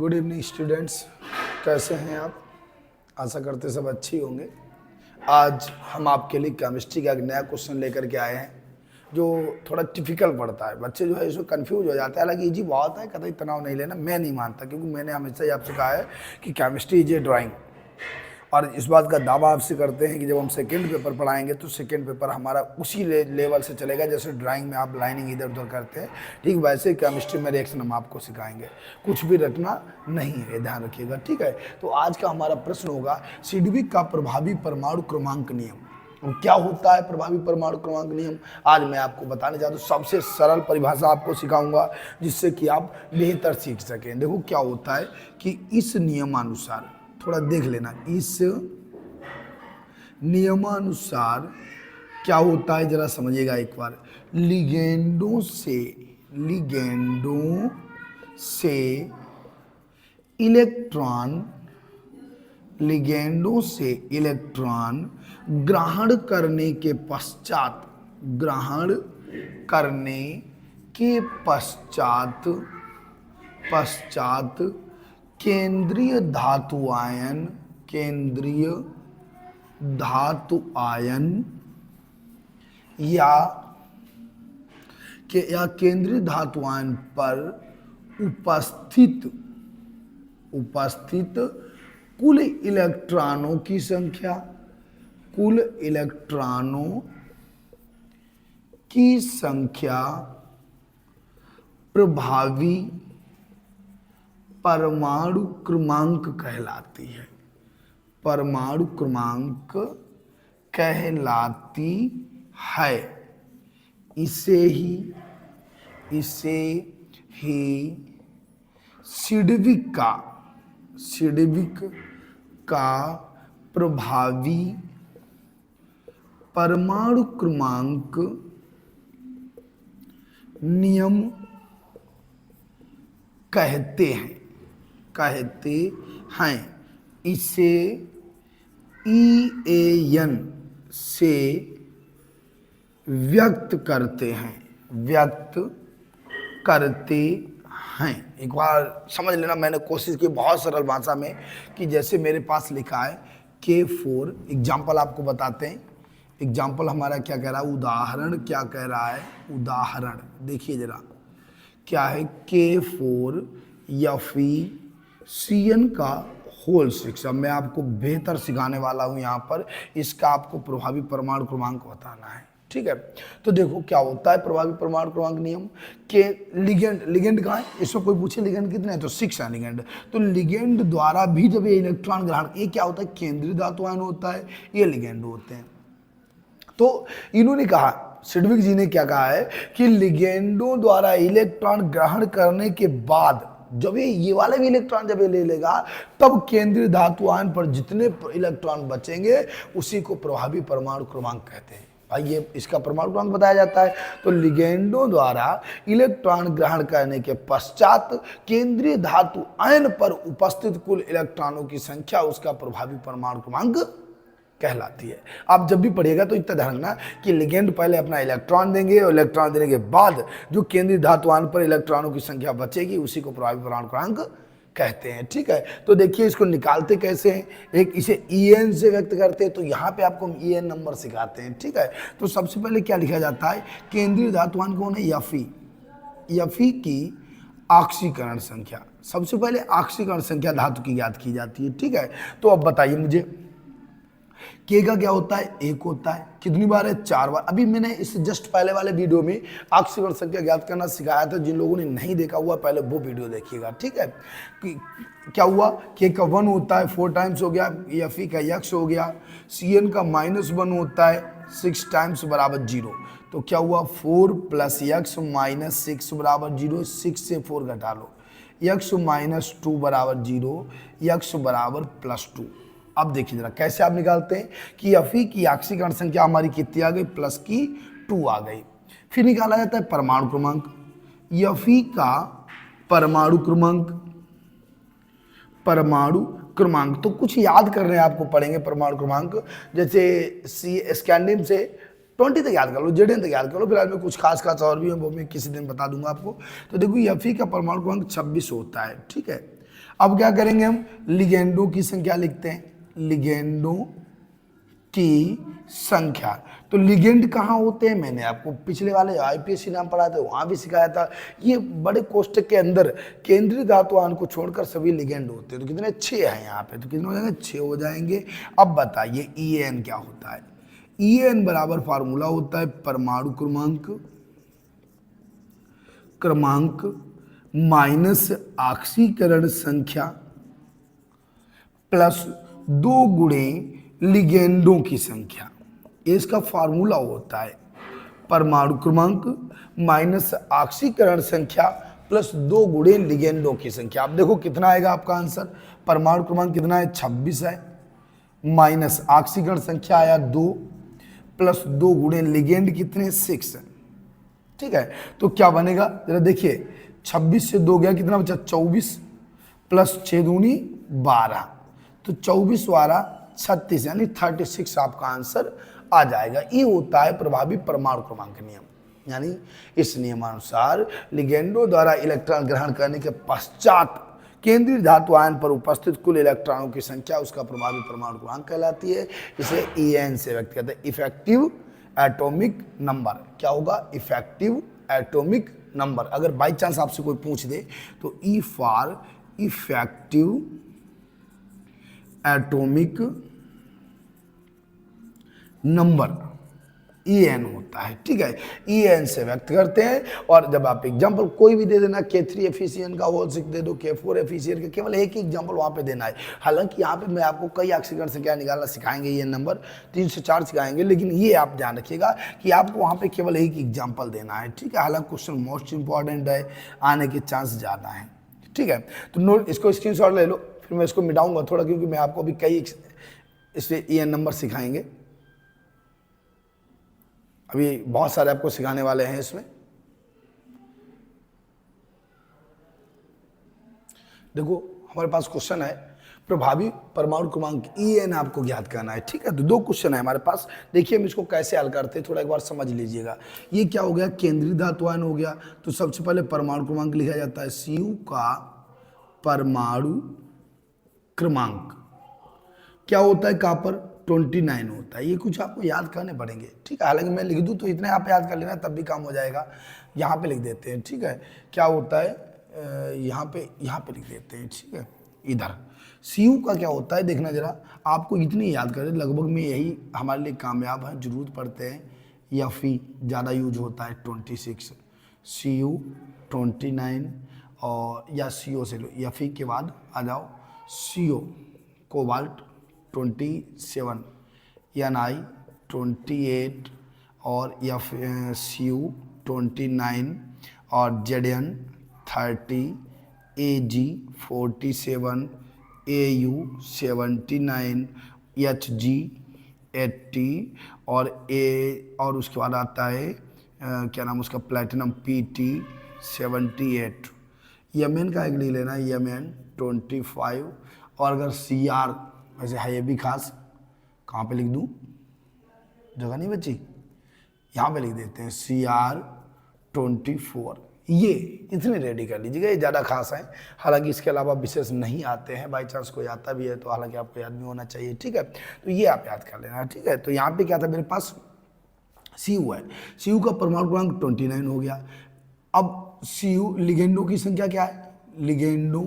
Good evening students, कैसे हैं आप? आशा करते सब अच्छी होंगे। आज हम आपके लिए केमिस्ट्री का एक नया क्वेश्चन लेकर के आए हैं जो थोड़ा टिपिकल पड़ता है। बच्चे जो है इसमें कंफ्यूज हो जाते हैं। हालांकि इजी बहुत है, कतई तनाव नहीं लेना। मैं नहीं मानता, क्योंकि मैंने हमेशा ही आपसे कहा है कि केमिस्ट्री इज ए ड्राइंग, और इस बात का दावा आपसे करते हैं कि जब हम सेकेंड पेपर पढ़ाएंगे तो सेकेंड पेपर हमारा उसी लेवल से चलेगा जैसे ड्राइंग में आप लाइनिंग इधर उधर करते हैं, ठीक वैसे केमिस्ट्री में रिएक्शन हम आपको सिखाएंगे। कुछ भी रटना नहीं है, ध्यान रखिएगा, ठीक है। तो आज का हमारा प्रश्न होगा सिडविक का प्रभावी परमाणु क्रमांक नियम। क्या होता है प्रभावी परमाणु क्रमांक नियम? आज मैं आपको बताने चाहता हूँ। सबसे सरल परिभाषा आपको सिखाऊंगा जिससे कि आप बेहतर सीख सकें। देखो क्या होता है कि इस नियमानुसार, थोड़ा देख लेना, इस नियमानुसार क्या होता है जरा समझिएगा एक बार। लिगेंडों से इलेक्ट्रॉन ग्रहण करने के पश्चात केंद्रीय धातु आयन या केंद्रीय धातु आयन पर उपस्थित कुल इलेक्ट्रॉनों की संख्या प्रभावी परमाणु क्रमांक कहलाती है। परमाणु क्रमांक कहलाती है। इसे ही सिडविक का प्रभावी परमाणु क्रमांक नियम कहते हैं। इसे EAN से व्यक्त करते हैं। एक बार समझ लेना, मैंने कोशिश की बहुत सरल भाषा में कि जैसे मेरे पास लिखा है K4। एग्जाम्पल आपको बताते हैं। एग्जाम्पल हमारा क्या कह रहा है, उदाहरण क्या कह रहा है, उदाहरण देखिए जरा क्या है। K4 FeCN का होल 6। अब मैं आपको बेहतर सिखाने वाला हूं यहाँ पर। इसका आपको प्रभावी परमाणु क्रमांक बताना है, ठीक है। तो देखो क्या होता है प्रभावी परमाणु क्रमांक नियम के लिगेंड कहाँ है? इसमें कोई पूछे लिगेंड कितने हैं तो 6 है लिगेंड। तो लिगेंड द्वारा भी जब ये इलेक्ट्रॉन ग्रहण, ये क्या होता है, केंद्रीय धातु आयन होता है, ये लिगेंड होते हैं। तो इन्होंने कहा, सिडविक जी ने क्या कहा है कि लिगेंडों द्वारा इलेक्ट्रॉन ग्रहण करने के बाद जब ये वाले भी इलेक्ट्रॉन जब ये ले लेगा, तब केंद्रीय धातु आयन पर जितने इलेक्ट्रॉन बचेंगे उसी को प्रभावी परमाणु क्रमांक कहते हैं। भाई ये इसका परमाणु क्रमांक बताया जाता है। तो लिगेंडों द्वारा इलेक्ट्रॉन ग्रहण करने के पश्चात केंद्रीय धातु आयन पर उपस्थित कुल इलेक्ट्रॉनों की संख्या उसका प्रभावी परमाणु क्रमांक कहलाती है। आप जब भी पढ़िएगा तो इतना ध्यान रखना कि लिगेंड पहले अपना इलेक्ट्रॉन देंगे और इलेक्ट्रॉन देने के बाद जो केंद्रीय धातु आयन पर इलेक्ट्रॉनों की संख्या बचेगी उसी को प्रभावी परमाणु क्रमांक कहते हैं, ठीक है। तो देखिए इसको निकालते कैसे हैं। एक इसे EN से व्यक्त करते हैं, तो यहाँ पे आपको हम EN नंबर सिखाते हैं, ठीक है। तो सबसे पहले क्या लिखा जाता है, केंद्रीय धातु आयन कौन है, Fe की ऑक्सीकरण संख्या। सबसे पहले ऑक्सीकरण संख्या धातु की ज्ञात की जाती है, ठीक है। तो अब बताइए मुझे K का क्या होता है, 1 होता है। कितनी बार है, 4 बार। अभी मैंने इस जस्ट पहले वाले वीडियो में ऑक्सीकरण संख्या ज्ञात करना सिखाया था। जिन लोगों ने नहीं देखा हुआ पहले वो वीडियो देखिएगा, ठीक है। कि क्या हुआ, K का 1 होता है, 4 टाइम्स हो गया। Fe का x हो गया। Cn का -1 होता है, 6 टाइम्स बराबर 0। तो क्या हुआ, 4 + x - 6 बराबर 0। 6 से 4 घटा लो, x - 2 बराबर 0, x बराबर +2। अब देखिए जरा कैसे आप निकालते हैं कि Fe की ऑक्सीकरण संख्या हमारी कितनी आ गई, +2 आ गई। फिर निकाला जाता है परमाणु क्रमांक। Fe का परमाणु क्रमांक तो कुछ याद कर रहे हैं, आपको पढ़ेंगे परमाणु क्रमांक। जैसे स्कैंडियम से 20 तक याद कर लो, Zn तक याद कर लो। फिलहाल में कुछ खास और भी है, वो मैं किसी दिन बता दूंगा आपको। तो देखो Fe का परमाणु क्रमांक 26 होता है, ठीक है। अब क्या करेंगे हम, लिगेंडों की संख्या लिखते हैं, लिगेंडों की संख्या। तो लिगेंड कहाँ होते हैं, मैंने आपको पिछले वाले आईपीएससी नाम पढ़ाया था वहां भी सिखाया था। ये बड़े कोष्टक के अंदर केंद्रीय धातु आयन को छोड़कर सभी लिगेंड होते हैं। तो कितने, 6 हैं यहाँ पे, तो कितने हो जाएंगे, 6 हो जाएंगे। अब बताइए EN क्या होता है। EN बराबर फार्मूला होता है परमाणु क्रमांक माइनस ऑक्सीकरण संख्या प्लस 2 गुणे लिगेंडों की संख्या। इसका फार्मूला होता है परमाणु क्रमांक माइनस ऑक्सीकरण संख्या प्लस 2 गुणे लिगेंडों की संख्या। आप देखो कितना आएगा आपका आंसर, परमाणु क्रमांक कितना है, 26 है, माइनस ऑक्सीकरण संख्या आया 2, प्लस 2 गुणे लिगेंड कितने, 6 है। ठीक है, तो क्या बनेगा जरा देखिए, 26 से 2 गया, कितना बचा, 24, प्लस 6 दूनी 12, तो 24 12 36 यानी 36 आपका आंसर आ जाएगा। ये होता है प्रभावी परमाणु क्रमांक नियम। यानी इस नियमानुसार लिगेंडों द्वारा इलेक्ट्रॉन ग्रहण करने के पश्चात केंद्रीय धातु आयन पर उपस्थित कुल इलेक्ट्रॉनों की संख्या उसका प्रभावी परमाणु क्रमांक कहलाती है। इसे EN से व्यक्त करते हैं, इफेक्टिव एटॉमिक नंबर। क्या होगा, इफेक्टिव एटॉमिक नंबर। अगर बाई चांस आपसे कोई पूछ दे तो E for effective atomic number EN होता है। ठीक है, EN से व्यक्त करते हैं। और जब आप एग्जांपल कोई भी दे देना, K3 एफिशिएंट का होल 6 दे दो, K4 एफिशिएंट का, केवल एक ही एग्जांपल वहां पे देना है। हालांकि यहाँ पे मैं आपको कई ऑक्सीकरण से क्या निकालना सिखाएंगे, ये नंबर 3 से 4 सिखाएंगे, लेकिन ये आप ध्यान रखिएगा कि आपको वहां पे केवल एक एग्जाम्पल देना है। ठीक है, हालांकि क्वेश्चन मोस्ट इंपॉर्टेंट है, आने के चांस ज़्यादा हैं। ठीक है, तो नोट, इसको स्क्रीनशॉट ले लो, फिर मैं इसको मिटाऊंगा थोड़ा, क्योंकि मैं आपको अभी कई इसलिए EN नंबर सिखाएंगे। अभी बहुत सारे आपको सिखाने वाले हैं इसमें। देखो हमारे पास क्वेश्चन है, प्रभावी परमाणु क्रमांक EN आपको ज्ञात करना है। ठीक है, तो 2 क्वेश्चन है हमारे पास। देखिए हम इसको कैसे हल करते हैं, थोड़ा एक बार समझ लीजिएगा। ये क्या हो गया, केंद्रीय धातु आयन हो गया। तो सबसे पहले परमाणु क्रमांक लिखा जाता है, Cu का परमाणु क्रमांक क्या होता है, कॉपर 29 होता है। ये कुछ आपको याद करने पड़ेंगे। ठीक है, हालांकि मैं लिख दूं तो इतने आप याद कर लेना, तब भी काम हो जाएगा। यहाँ पे लिख देते हैं। ठीक है, क्या होता है, यहाँ पे लिख देते हैं। ठीक है, इधर Cu का क्या होता है, देखना जरा, आपको इतनी याद करें, लगभग में यही हमारे लिए कामयाब है, जरूरत पड़ते हैं। Fe ज़्यादा यूज होता है, 26, Cu 29, और या CO से लो, Fe के बाद आ जाओ CO, कोबाल्ट 27, Ni 28, और Cu 29, और Zn 30, Ag 47, Au 79, Hg 80, और उसके बाद आता है क्या नाम उसका, प्लेटिनम Pt 78, Mn का एक ले लेना, Mn 25, और अगर Cr वैसे है ये भी खास, कहाँ पे लिख दूँ, जगह नहीं बची, यहाँ पे लिख देते हैं Cr 24। ये इतने रेडी कर लीजिएगा, ये ज़्यादा खास है। हालांकि इसके अलावा विशेष नहीं आते हैं, बाई चांस कोई आता भी है तो हालांकि आपको याद भी होना चाहिए। ठीक है, तो ये आप याद कर लेना। ठीक है, तो यहाँ पे क्या था मेरे पास, Cu है, Cu का परमाणु क्रमांक 29 हो गया। अब Cu लिगेंडों की संख्या क्या है, लिगेंडों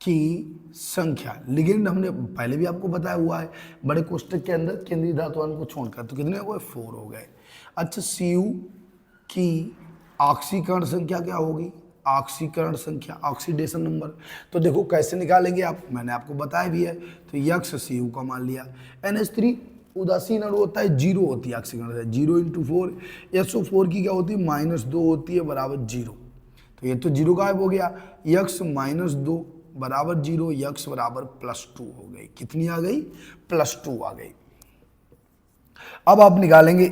की संख्या, लिगेंड हमने पहले भी आपको बताया हुआ है, बड़े कोष्टक के अंदर केंद्रीय धातु आयन को छोड़कर, तो कितने हो गए, 4 हो गए। अच्छा, Cu की ऑक्सीकरण संख्या क्या होगी, ऑक्सीकरण संख्या, ऑक्सीडेशन नंबर, तो देखो कैसे निकालेंगे आप, मैंने आपको बताया भी है। तो यक्ष Cu का मान लिया। NH3 उदासीन अणु होता है, 0 होती है ऑक्सीकरण, 0 × 4, SO4 की क्या होती है, -2 होती है, बराबर 0। तो ये तो 0 गायब हो गया, यक्ष -2 बराबर 0, यक्ष बराबर +2 हो गई। कितनी आ गई, +2 आ गई। अब आप निकालेंगे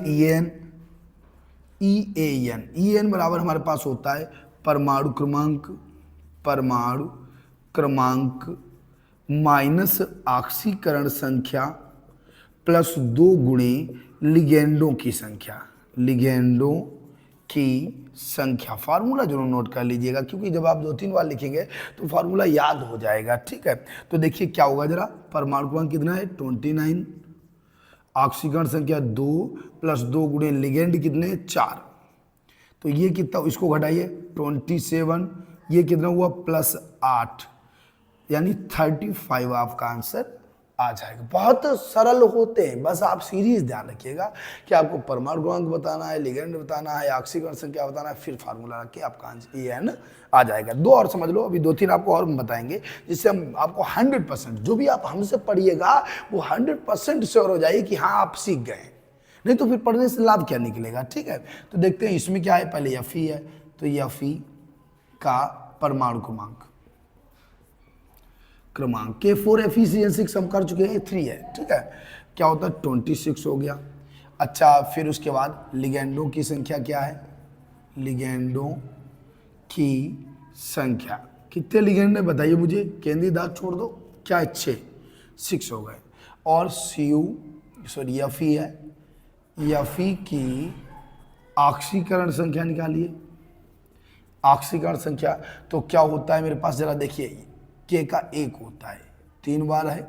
EAN बराबर हमारे पास होता है परमाणु क्रमांक माइनस ऑक्सीकरण संख्या प्लस 2 गुणे लिगेंडों की संख्या, लिगेंडों की संख्या। फार्मूला जरूर नोट कर लीजिएगा, क्योंकि जब आप 2-3 बार लिखेंगे तो फार्मूला याद हो जाएगा। ठीक है, तो देखिए क्या होगा जरा, परमाणु क्रमांक कितना है 29, ऑक्सीकरण संख्या 2 प्लस 2 गुणे लिगेंड कितने 4, तो ये कितना, इसको घटाइए 27, ये कितना हुआ +8, यानी 35 आपका आंसर आ जाएगा। बहुत सरल होते हैं, बस आप सीरीज ध्यान रखिएगा कि आपको परमाणु क्रमांक बताना है, लिगेंड बताना है, ऑक्सीकरण संख्या बताना है, फिर फार्मूला रख के आपका आंसर ये है ना आ जाएगा। 2 और समझ लो, अभी 2-3 आपको और बताएंगे, जिससे हम आपको 100% जो भी आप हमसे पढ़िएगा वो 100% श्योर हो जाइए कि हाँ आप सीख गए, नहीं तो फिर पढ़ने से लाभ क्या निकलेगा। ठीक है, तो देखते हैं इसमें क्या है, पहले Fe है, तो Fe का परमाणु क्रमांक के 4 Fe6 हम कर चुके हैं, 3 है। ठीक है, क्या होता है 26 हो गया। अच्छा, फिर उसके बाद लिगेंडों की संख्या क्या है, लिगेंडों की संख्या कितने लिगेंड है बताइए मुझे, केंद्रीय धातु छोड़ दो, क्या है 6 हो गए। और Fe है, Fe की ऑक्सीकरण संख्या निकालिए, ऑक्सीकरण संख्या तो क्या होता है मेरे पास, जरा देखिए के का 1 होता है, 3 बार है,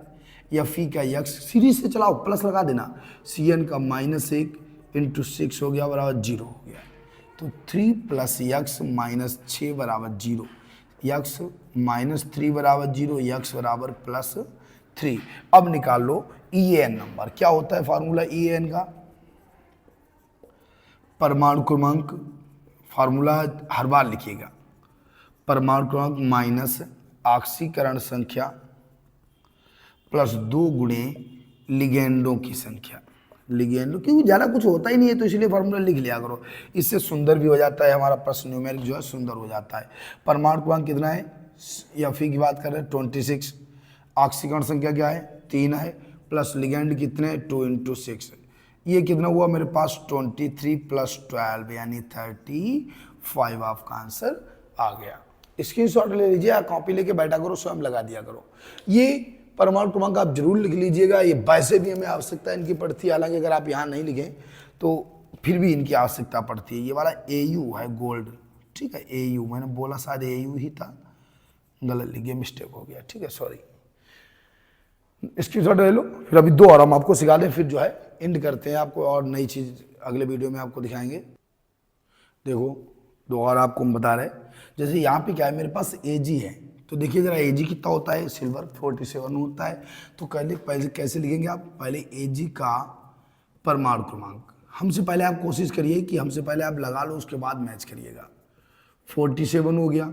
Fe का x सीरीज से चलाओ, प्लस लगा देना, Cn का -1 × 6 हो गया बराबर 0 हो गया, तो 3 + x -6 बराबर 0, x -3 बराबर 0, x बराबर +3। अब निकाल लो En नंबर, क्या होता है फार्मूला En का, परमाणु क्रमांक, फार्मूला हर बार लिखिएगा, परमाणु क्रमांक माइनस ऑक्सीकरण संख्या प्लस 2 गुणे लिगेंडों की संख्या, लिगेंडों, क्योंकि ज़्यादा कुछ होता ही नहीं है तो इसलिए फार्मूला लिख लिया करो, इससे सुंदर भी हो जाता है हमारा प्रश्न, न्यूमेरिक जो है सुंदर हो जाता है। परमाणु क्रमांक कितना है, Fe की बात कर रहे हैं 26, ऑक्सीकरण संख्या क्या है 3 है, प्लस लिगेंड कितने 2 × 6, ये कितना हुआ मेरे पास 23 + 12 यानी 35 आपका आंसर आ गया। स्क्रीनशॉट ले लीजिए या कॉपी लेके बैठा करो, स्वयं लगा दिया करो। ये परमाणु क्रमांक आप जरूर लिख लीजिएगा, ये वैसे भी हमें आवश्यकता इनकी पड़ती है, हालांकि अगर आप यहाँ नहीं लिखें तो फिर भी इनकी आवश्यकता पड़ती है। ये वाला AU है गोल्ड, ठीक है AU, मैंने बोला शायद AU ही था, गलत लिख गया, मिस्टेक हो गया, ठीक है सॉरी। स्क्रीनशॉट ले लो, फिर अभी 2 और हम आपको सिखा दें, फिर जो है एंड करते हैं, आपको और नई चीज़ अगले वीडियो में आपको दिखाएंगे। देखो 2 और आपको हम बता रहे, जैसे यहाँ पे क्या है मेरे पास Ag है, तो देखिए जरा Ag कितना होता है, सिल्वर 47 होता है, तो पहले कैसे लिखेंगे आप, पहले Ag का परमाणु क्रमांक, हमसे पहले आप कोशिश करिए कि हमसे पहले आप लगा लो, उसके बाद मैच करिएगा। 47 हो गया,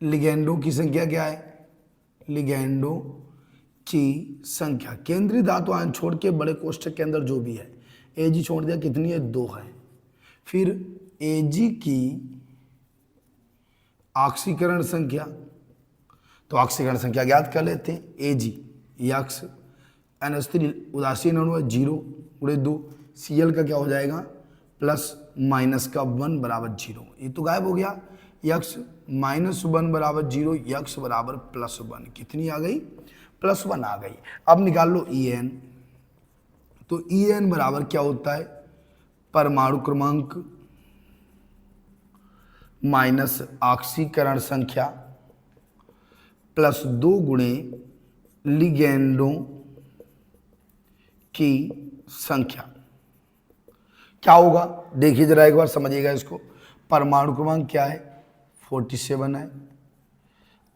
लिगेंडों की संख्या क्या है, लिगेंडों की संख्या केंद्रीय धातु आयन छोड़ के बड़े कोष्ठक के अंदर जो भी है, Ag छोड़ दिया, कितनी है 2 है। फिर Ag की ऑक्सीकरण संख्या, तो ऑक्सीकरण संख्या ज्ञात कर लेते हैं, Ag x NH3 उदासीन अणु है 0 × 2, Cl का क्या हो जाएगा +- 1 बराबर 0, ये तो गायब हो गया, x -1 बराबर 0, x बराबर +1, कितनी आ गई +1 आ गई। अब निकाल लो En, तो En बराबर क्या होता है, परमाणु क्रमांक माइनस ऑक्सीकरण संख्या प्लस 2 गुणे लिगेंडों की संख्या। क्या होगा देखिए जरा एक बार समझिएगा इसको, परमाणु क्रमांक क्या है 47 है,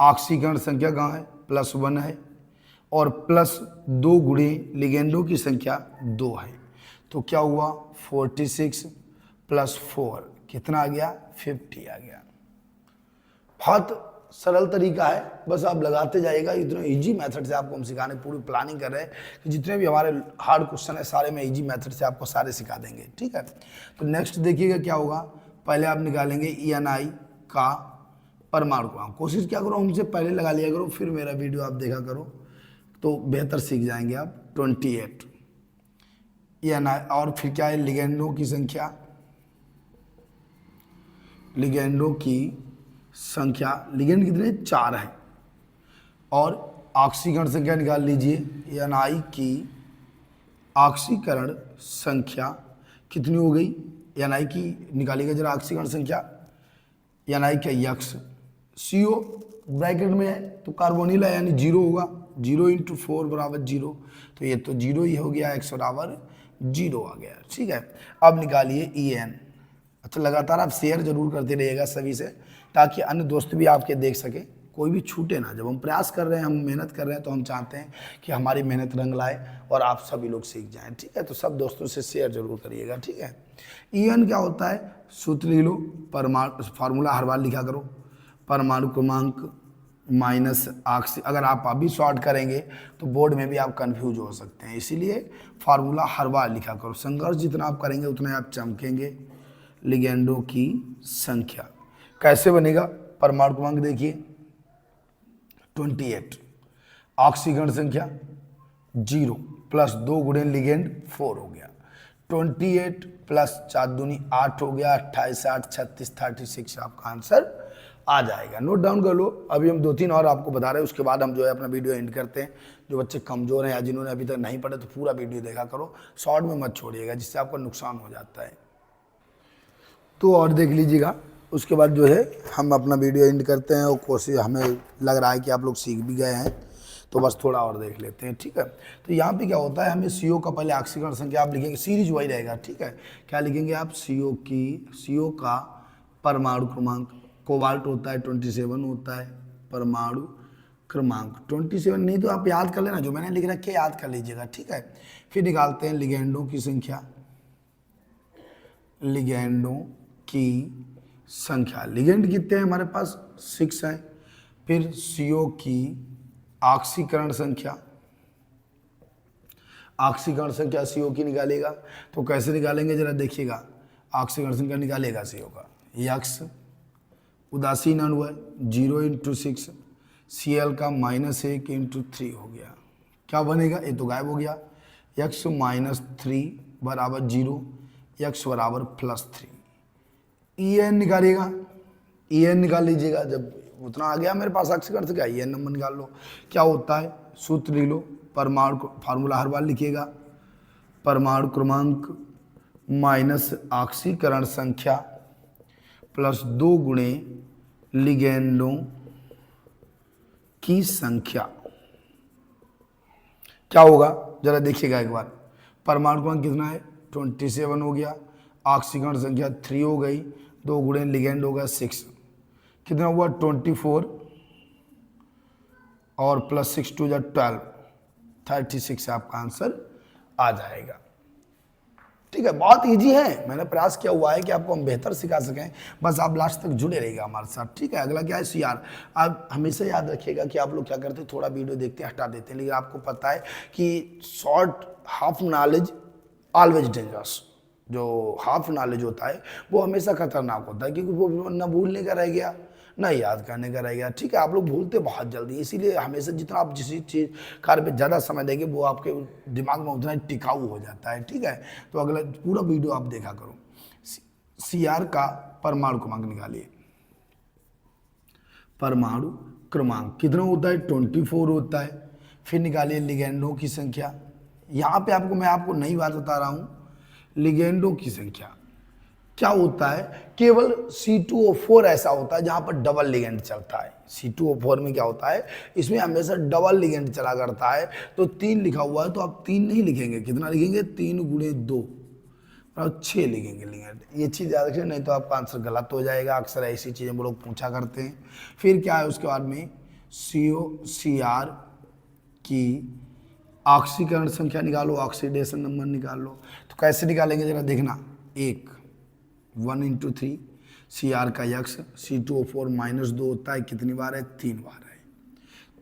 ऑक्सीकरण संख्या कहाँ है +1 है, और प्लस 2 गुणे लिगेंडों की संख्या 2 है, तो क्या हुआ 46 + 4 कितना आ गया 50 आ गया। बहुत सरल तरीका है, बस आप लगाते जाइएगा, इतना इजी मेथड से आपको हम सिखाने पूरी प्लानिंग कर रहे हैं कि जितने भी हमारे हार्ड क्वेश्चन है सारे में इजी मेथड से आपको सारे सिखा देंगे, ठीक है। तो नेक्स्ट देखिएगा क्या होगा, पहले आप निकालेंगे ENI का परमाणु क्रमांक, कोशिश क्या करो हमसे पहले लगा लिया करो, फिर मेरा वीडियो आप देखा करो तो बेहतर सीख जाएंगे आप। 28 ENI, और फिर क्या है लिगेंडों की संख्या, लिगेंडों की संख्या, लिगेंड कितने 4 है, और ऑक्सीकरण संख्या निकाल लीजिए, ENI की ऑक्सीकरण संख्या कितनी हो गई NI की निकालिएगा जरा ऑक्सीकरण संख्या, NI का यक्स, CO ब्रैकेट में है तो कार्बोनिल है यानी 0 होगा, 0 × 4 बराबर 0, तो ये तो 0 ही हो गया, x बराबर 0 आ गया। ठीक है, अब निकालिए EN। अच्छा, लगातार आप शेयर जरूर करते रहिएगा सभी से, ताकि अन्य दोस्त भी आपके देख सके, कोई भी छूटे ना। जब हम प्रयास कर रहे हैं, हम मेहनत कर रहे हैं, तो हम चाहते हैं कि हमारी मेहनत रंग लाए और आप सभी लोग सीख जाएं। ठीक है, तो सब दोस्तों से शेयर जरूर करिएगा। ठीक है, EN क्या होता है, सूत्र लिख लो, परमाणु फार्मूला हर बार लिखा करो, परमाणु क्रमांक माइनस ऑक्सी। अगर आप अभी शॉर्ट करेंगे तो बोर्ड में भी आप कंफ्यूज हो सकते हैं, इसीलिए फार्मूला हर बार लिखा करो। संघर्ष जितना आप करेंगे उतना आप चमकेंगे। लिगेंडों की संख्या कैसे बनेगा, परमाणु क्रमांक देखिए 28, ऑक्सीकरण संख्या 0 प्लस 2 गुणे लिगेंड 4 हो गया, 28 प्लस 4 दूनी 8 हो गया, 28 8 36 36 आपका आंसर आ जाएगा। नोट डाउन कर लो। अभी हम 2-3 और आपको बता रहे हैं, उसके बाद हम जो है अपना वीडियो एंड करते हैं। जो बच्चे कमजोर हैं या जिन्होंने अभी तक नहीं पढ़े तो पूरा वीडियो देखा करो, शॉर्ट में मत छोड़िएगा, जिससे आपका नुकसान हो जाता है। तो और देख लीजिएगा, उसके बाद जो है हम अपना वीडियो एंड करते हैं। और कोशिश, हमें लग रहा है कि आप लोग सीख भी गए हैं, तो बस थोड़ा और देख लेते हैं। ठीक है, तो यहाँ पे क्या होता है, हमें CO का पहले ऑक्सीकरण संख्या आप लिखेंगे, सीरीज वही रहेगा। ठीक है, क्या लिखेंगे आप, CO का परमाणु क्रमांक, कोबाल्ट होता है 27 होता है, परमाणु क्रमांक 27 नहीं तो आप याद कर लेना, जो मैंने लिख रखे याद कर लीजिएगा। ठीक है, फिर निकालते हैं लिगेंडों की संख्या, लिगेंडों की संख्या, लिगेंड कितने हैं हमारे पास, 6 है। फिर CO की ऑक्सीकरण संख्या, ऑक्सीकरण संख्या CO की निकालेगा, तो कैसे निकालेंगे जरा देखिएगा। ऑक्सीकरण संख्या निकालेगा CO का, यक्स उदासीन अणु है 0 × 6, Cl का -1 × 3 हो गया, क्या बनेगा, ये तो गायब हो गया, x -3 बराबर 0, x बराबर +3। EN निकालिएगा, EN निकाल लीजिएगा, जब उतना आ गया मेरे पास ऑक्सीकरण से, क्या EN नंबर निकाल लो। क्या होता है, सूत्र लिख लो, परमाणु फार्मूला हर बार लिखिएगा, परमाणु क्रमांक माइनस ऑक्सीकरण संख्या प्लस 2 गुणे लिगेंडों की संख्या, क्या होगा जरा देखिएगा एक बार। परमाणु क्रमांक कितना है, 27 हो गया, ऑक्सीकरण संख्या 3 हो गई, 2 गुणे लिगेंड होगा 6, कितना हुआ 24 और प्लस 6 2 12, 36 आपका आंसर आ जाएगा। ठीक है, बहुत इजी है, मैंने प्रयास किया हुआ है कि आपको हम बेहतर सिखा सकें, बस आप लास्ट तक जुड़े रहिएगा हमारे साथ। ठीक है, अगला क्या है, CR। आप हमेशा याद रखिएगा कि आप लोग क्या करते हैं, थोड़ा वीडियो देखते हैं हटा देते हैं, लेकिन आपको पता है कि short half knowledge always dangerous. जो हाफ नॉलेज होता है वो हमेशा खतरनाक होता है, क्योंकि वो ना भूलने का रह गया ना याद करने का रह गया। ठीक है, आप लोग भूलते बहुत जल्दी, इसीलिए हमेशा जितना आप जिस चीज़ कार्य पे ज़्यादा समय देंगे वो आपके दिमाग में उतना ही टिकाऊ हो जाता है। ठीक है, तो अगला पूरा वीडियो आप देखा करो। CR का परमाणु क्रमांक निकालिए, परमाणु क्रमांक कितना होता है, 24 होता है। फिर निकालिए लिगेंडों की संख्या, यहाँ पे मैं आपको नई बात बता रहा हूँ, लिगेंडों की संख्या क्या होता है, केवल C2O4 ऐसा होता है जहां पर डबल लिगेंड चलता है। C2O4 में क्या होता है, इसमें हमेशा डबल लिगेंड चला करता है। तो 3 लिखा हुआ है तो आप 3 नहीं लिखेंगे, कितना लिखेंगे, 3 × 2 और 6 लिखेंगे लिगेंड। ये चीज़ याद रखिए, नहीं तो आपका आंसर गलत हो जाएगा। अक्सर ऐसी चीज़ें वो लोग पूछा करते हैं। फिर क्या है उसके बाद में, CR की ऑक्सीकरण संख्या निकालो, ऑक्सीडेशन नंबर निकाल लो। तो कैसे निकालेंगे जरा देखना, 1 × 3, CR का यक्स, C2O4 -2 होता है, कितनी बार है, 3 बार है,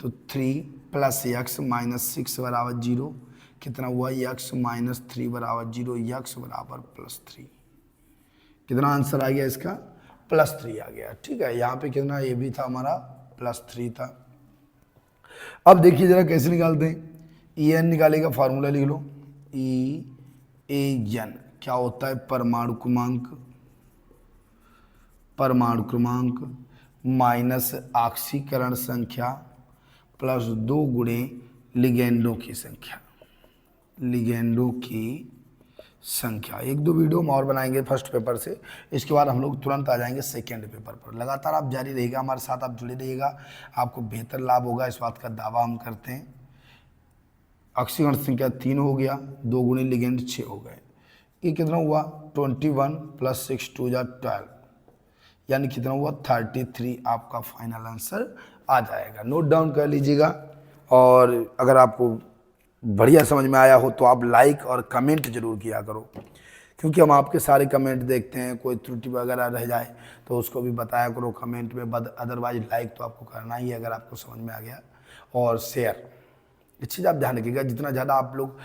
तो 3 + x -6 बराबर 0, कितना हुआ, x -3 बराबर 0, x बराबर +3। कितना आंसर आ गया इसका, +3 आ गया। ठीक है, यहाँ पे कितना ये भी था हमारा, +3 था। अब देखिए जरा कैसे निकालते हैं, EN निकालेगा, फार्मूला लिख लो, EN क्या होता है, परमाणु क्रमांक, परमाणु क्रमांक माइनस ऑक्सीकरण संख्या प्लस 2 गुणे लिगेंडों की संख्या, लिगेंडों की संख्या। एक दो वीडियो हम और बनाएंगे फर्स्ट पेपर से, इसके बाद हम लोग तुरंत आ जाएंगे सेकेंड पेपर पर। लगातार आप जारी रहिएगा, हमारे साथ आप जुड़े रहिएगा, आपको बेहतर लाभ होगा, इस बात का दावा हम करते हैं। अक्षीगण संख्या 3 हो गया, 2 गुणी लिगेंड 6 हो गए। ये कितना हुआ 21 + 6 2 = 12, यानी कितना हुआ 33 आपका फाइनल आंसर आ जाएगा। नोट डाउन कर लीजिएगा। और अगर आपको बढ़िया समझ में आया हो तो आप लाइक और कमेंट जरूर किया करो, क्योंकि हम आपके सारे कमेंट देखते हैं। कोई त्रुटि वगैरह रह जाए तो उसको भी बताया करो कमेंट में। अदरवाइज लाइक तो आपको करना ही है अगर आपको समझ में आ गया, और शेयर। इस चीज़ आप ध्यान रखिएगा, जितना ज़्यादा आप लोग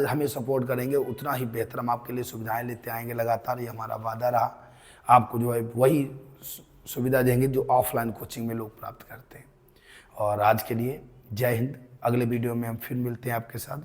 हमें सपोर्ट करेंगे उतना ही बेहतर हम आपके लिए सुविधाएं लेते आएंगे लगातार। ये हमारा वादा रहा, आपको जो है वही सुविधा देंगे जो ऑफलाइन कोचिंग में लोग प्राप्त करते हैं। और आज के लिए जय हिंद। अगले वीडियो में हम फिर मिलते हैं आपके साथ।